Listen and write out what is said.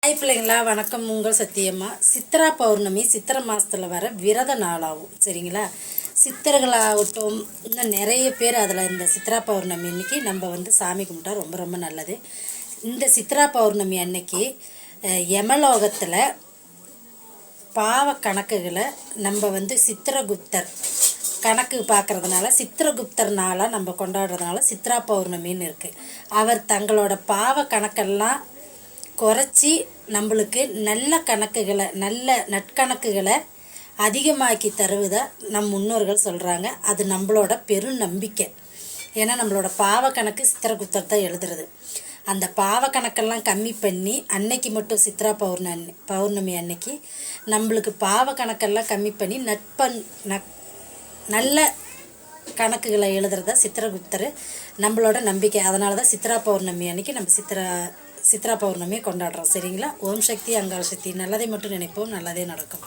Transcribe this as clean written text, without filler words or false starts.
Hi பிள்ளைங்களா, வணக்கம். உங்கள் சத்தியம்மா. சித்திரா பௌர்ணமி சித்திரை மாதத்தில் வர விரத நாளாகும். சரிங்களா? சித்தர்களாகட்டும், இன்னும் நிறைய பேர் அதில் இந்த சித்திரா பௌர்ணமி அன்னைக்கு நம்ம சாமி கும்பிட்டா ரொம்ப ரொம்ப நல்லது. இந்த சித்திரா பௌர்ணமி அன்னைக்கு யமலோகத்தில் பாவ கணக்குகளை நம்ம சித்திரகுப்தர் கணக்கு பார்க்குறதுனால சித்திரகுப்தர் நாளாக நம்ம கொண்டாடுறதுனால சித்ரா பௌர்ணமின்னு இருக்குது. அவர் தங்களோட பாவ கணக்கெல்லாம் குறைச்சி நம்மளுக்கு நல்ல கணக்குகளை, நல்ல நற்கணக்குகளை அதிகமாக்கி தருவதாக நம் முன்னோர்கள் சொல்கிறாங்க. அது நம்மளோட பெரும் நம்பிக்கை. ஏன்னா நம்மளோட பாவ கணக்கு சித்திரகுப்தர் தான் எழுதுறது. அந்த பாவ கணக்கெல்லாம் கம்மி பண்ணி அன்னைக்கு மட்டும் சித்ரா பௌர்ணமி அன்னைக்கு நம்மளுக்கு பாவ கணக்கெல்லாம் கம்மி பண்ணி நல்ல கணக்குகளை எழுதுறதா சித்திரகுப்தர் நம்மளோட நம்பிக்கை. அதனால தான் சித்ரா பௌர்ணமி அன்னைக்கு நம்ம சித்ரா பௌர்ணமியை கொண்டாடுறோம். சரிங்களா? ஓம் சக்தி, அங்காள சக்தி. நல்லதை மட்டும் நினைப்போம், நல்லதே நடக்கும்.